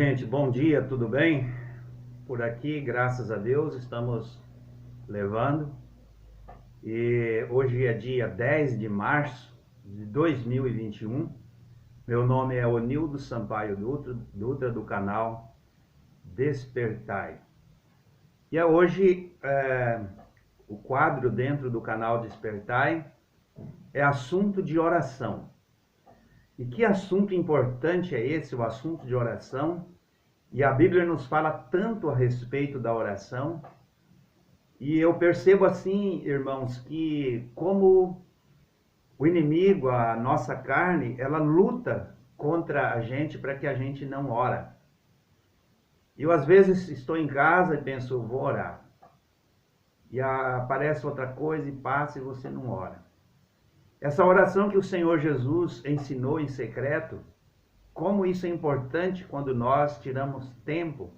gente, bom dia, tudo bem? Por aqui, graças a Deus, estamos levando. E hoje é dia 10 de março de 2021. Meu nome é Onildo Sampaio Dutra do canal Despertai. E hoje o quadro dentro do canal Despertai é assunto de oração. E que assunto importante é esse, o assunto de oração? E a Bíblia nos fala tanto a respeito da oração. E eu percebo assim, irmãos, que como o inimigo, a nossa carne, ela luta contra a gente para que a gente não ora. Eu às vezes estou em casa e penso, vou orar. E aparece outra coisa e passa e você não ora. Essa oração que o Senhor Jesus ensinou em secreto, como isso é importante quando nós tiramos tempo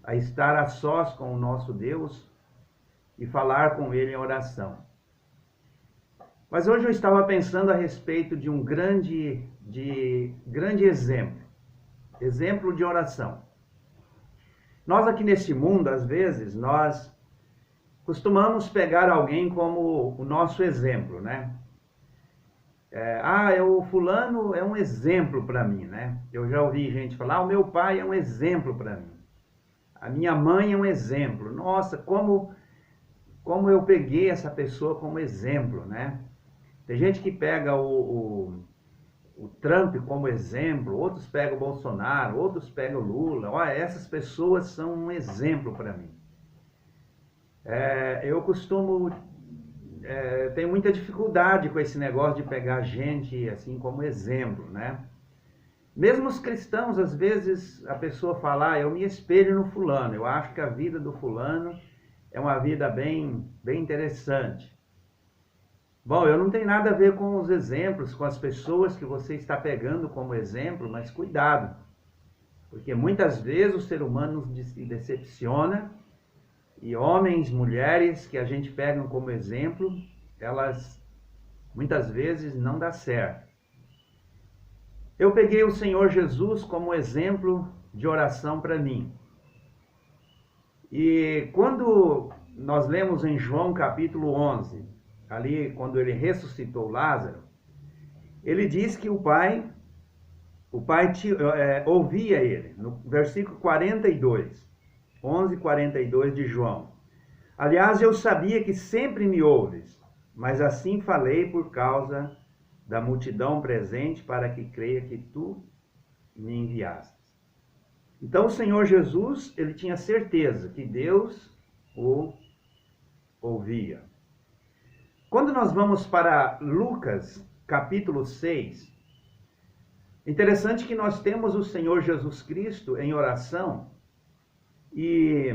a estar a sós com o nosso Deus e falar com Ele em oração. Mas hoje eu estava pensando a respeito de um grande exemplo de oração. Nós aqui neste mundo, às vezes, nós costumamos pegar alguém como o nosso exemplo, né? O fulano é um exemplo para mim, né? Eu já ouvi gente falar, o meu pai é um exemplo para mim. A minha mãe é um exemplo. Nossa, como eu peguei essa pessoa como exemplo, né? Tem gente que pega o Trump como exemplo, outros pegam o Bolsonaro, outros pegam o Lula. Olha, essas pessoas são um exemplo para mim. Eu costumo... tenho muita dificuldade com esse negócio de pegar gente assim como exemplo, né? Mesmo os cristãos, às vezes, a pessoa fala, eu me espelho no fulano, eu acho que a vida do fulano é uma vida bem interessante. Bom, eu não tenho nada a ver com os exemplos, com as pessoas que você está pegando como exemplo, mas cuidado, porque muitas vezes o ser humano se decepciona e homens, mulheres que a gente pega como exemplo, elas muitas vezes não dá certo. Eu peguei o Senhor Jesus como exemplo de oração para mim. E quando nós lemos em João capítulo 11, ali quando ele ressuscitou Lázaro, ele diz que o pai ouvia ele, no versículo 42, 11:42 de João. Aliás, eu sabia que sempre me ouves, mas assim falei por causa da multidão presente, para que creia que tu me enviaste. Então o Senhor Jesus, ele tinha certeza que Deus o ouvia. Quando nós vamos para Lucas, capítulo 6, interessante que nós temos o Senhor Jesus Cristo em oração e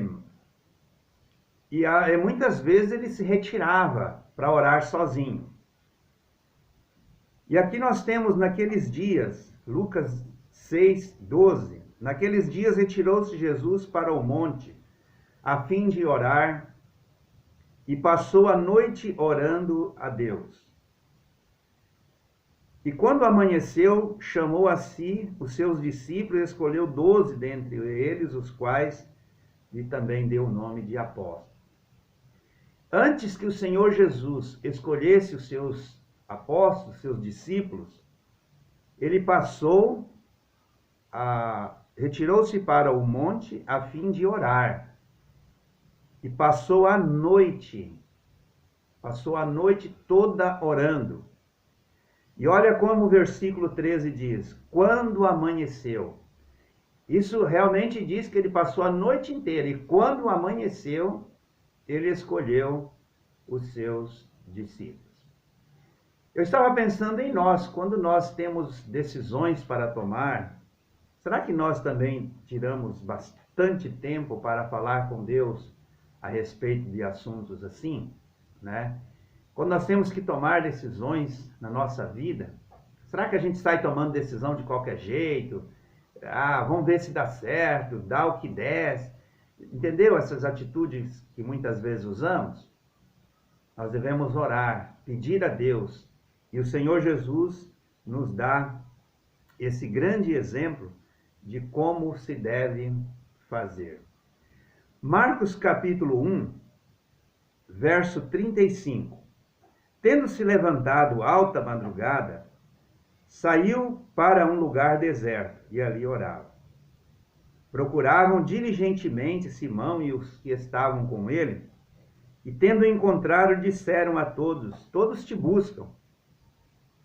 muitas vezes ele se retirava para orar sozinho. E aqui nós temos naqueles dias, Lucas 6:12, naqueles dias retirou-se Jesus para o monte, a fim de orar, e passou a noite orando a Deus. E quando amanheceu, chamou a si os seus discípulos e escolheu 12 dentre eles, os quais lhe também deu o nome de apóstolos. Antes que o Senhor Jesus escolhesse os seus apóstolos, seus discípulos, ele retirou-se para o monte a fim de orar. E passou a noite toda orando. E olha como o versículo 13 diz, quando amanheceu. Isso realmente diz que ele passou a noite inteira, e quando amanheceu, ele escolheu os seus discípulos. Eu estava pensando em nós, quando nós temos decisões para tomar, será que nós também tiramos bastante tempo para falar com Deus a respeito de assuntos assim, né? Quando nós temos que tomar decisões na nossa vida, será que a gente sai tomando decisão de qualquer jeito? Vamos ver se dá certo, dá o que der. Entendeu essas atitudes que muitas vezes usamos? Nós devemos orar, pedir a Deus, e o Senhor Jesus nos dá esse grande exemplo de como se deve fazer. Marcos capítulo 1, verso 35. Tendo-se levantado alta madrugada, saiu para um lugar deserto e ali orava. Procuravam diligentemente Simão e os que estavam com ele, e tendo encontrado, disseram a todos: todos te buscam.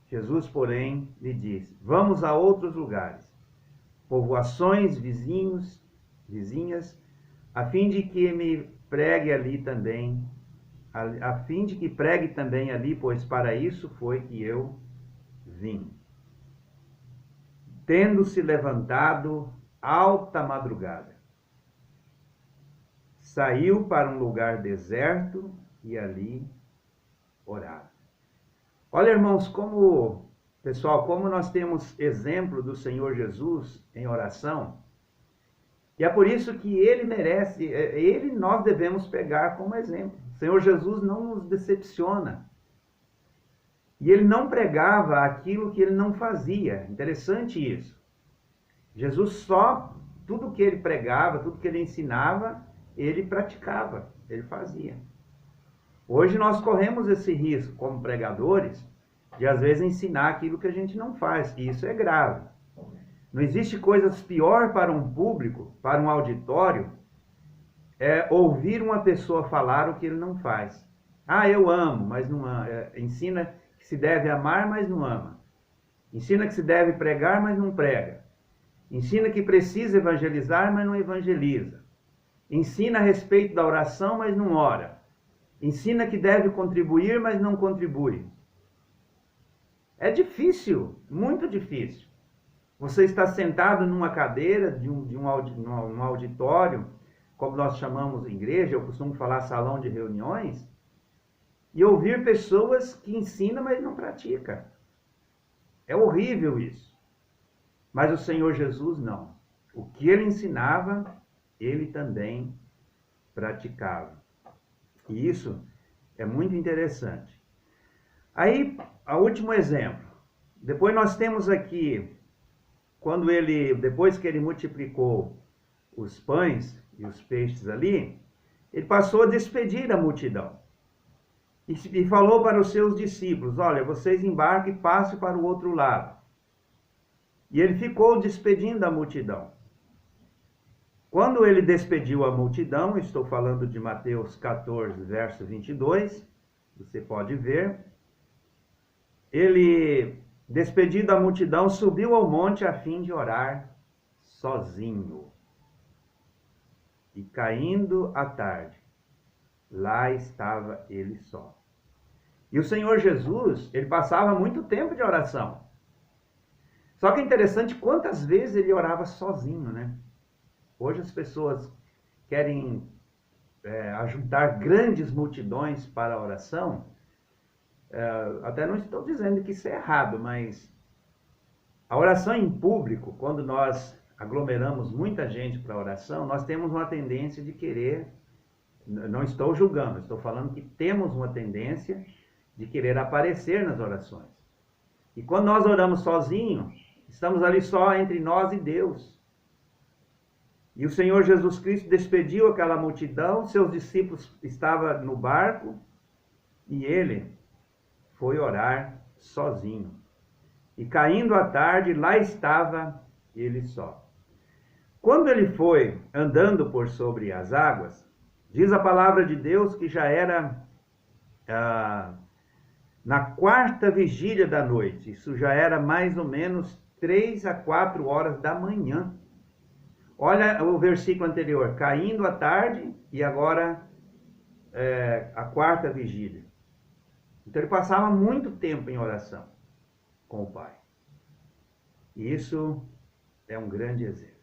Jesus, porém, lhe disse: vamos a outros lugares, povoações vizinhas, a fim de que pregue também ali, pois para isso foi que eu vim. Tendo-se levantado alta madrugada, saiu para um lugar deserto e ali orava. Olha, irmãos, como nós temos exemplo do Senhor Jesus em oração, e é por isso que nós devemos pegar como exemplo. O Senhor Jesus não nos decepciona. E ele não pregava aquilo que ele não fazia. Interessante isso. Jesus tudo que ele pregava, tudo que ele ensinava, ele praticava, ele fazia. Hoje nós corremos esse risco, como pregadores, de às vezes ensinar aquilo que a gente não faz, e isso é grave. Não existe coisas pior para um público, para um auditório, ouvir uma pessoa falar o que ele não faz. Ah, eu amo, mas não ama. Ensina que se deve amar, mas não ama. Ensina que se deve pregar, mas não prega. Ensina que precisa evangelizar, mas não evangeliza. Ensina a respeito da oração, mas não ora. Ensina que deve contribuir, mas não contribui. É difícil, muito difícil. Você está sentado numa cadeira de um auditório, como nós chamamos em igreja, eu costumo falar salão de reuniões, e ouvir pessoas que ensinam, mas não praticam. É horrível isso. Mas o Senhor Jesus não. O que ele ensinava, ele também praticava. E isso é muito interessante. Aí, o último exemplo. Depois nós temos aqui, depois que ele multiplicou os pães e os peixes ali, ele passou a despedir a multidão. E falou para os seus discípulos: olha, vocês embarquem e passem para o outro lado. E ele ficou despedindo a multidão. Quando ele despediu a multidão, estou falando de Mateus 14, verso 22, você pode ver, ele, despedido a multidão, subiu ao monte a fim de orar sozinho. E caindo a tarde, lá estava ele só. E o Senhor Jesus, ele passava muito tempo de oração. Só que é interessante quantas vezes ele orava sozinho, né? Hoje as pessoas querem ajuntar grandes multidões para a oração. Até não estou dizendo que isso é errado, mas a oração em público, quando nós aglomeramos muita gente para a oração, nós temos uma tendência de querer, não estou julgando, estou falando que temos uma tendência de querer aparecer nas orações. E quando nós oramos sozinhos, estamos ali só entre nós e Deus. E o Senhor Jesus Cristo despediu aquela multidão, seus discípulos estavam no barco e ele foi orar sozinho. E caindo a tarde, lá estava ele só. Quando ele foi andando por sobre as águas, diz a palavra de Deus que já era na quarta vigília da noite. Isso já era mais ou menos 3 a 4 horas da manhã. Olha o versículo anterior, caindo a tarde e agora a quarta vigília. Então ele passava muito tempo em oração com o Pai. E isso é um grande exemplo.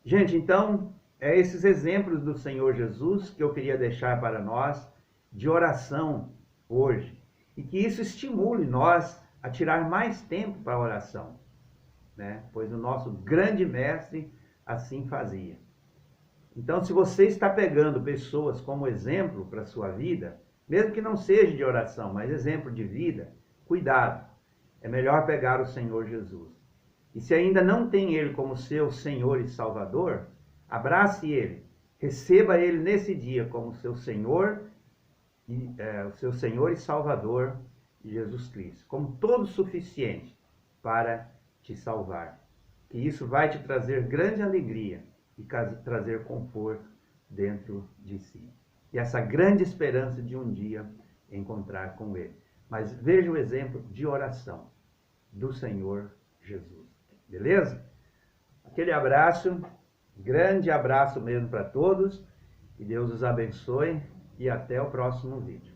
Gente, então, esses exemplos do Senhor Jesus que eu queria deixar para nós de oração hoje. E que isso estimule nós a tirar mais tempo para a oração, né? Pois o nosso grande mestre assim fazia. Então, se você está pegando pessoas como exemplo para a sua vida, mesmo que não seja de oração, mas exemplo de vida, cuidado. É melhor pegar o Senhor Jesus. E se ainda não tem Ele como seu Senhor e Salvador, abrace Ele, receba Ele nesse dia como seu Senhor o seu Senhor e Salvador, Jesus Cristo, como todo suficiente para te salvar. Que isso vai te trazer grande alegria e trazer conforto dentro de si. E essa grande esperança de um dia encontrar com Ele. Mas veja o exemplo de oração do Senhor Jesus. Beleza? Aquele abraço, grande abraço mesmo para todos. Que Deus os abençoe e até o próximo vídeo.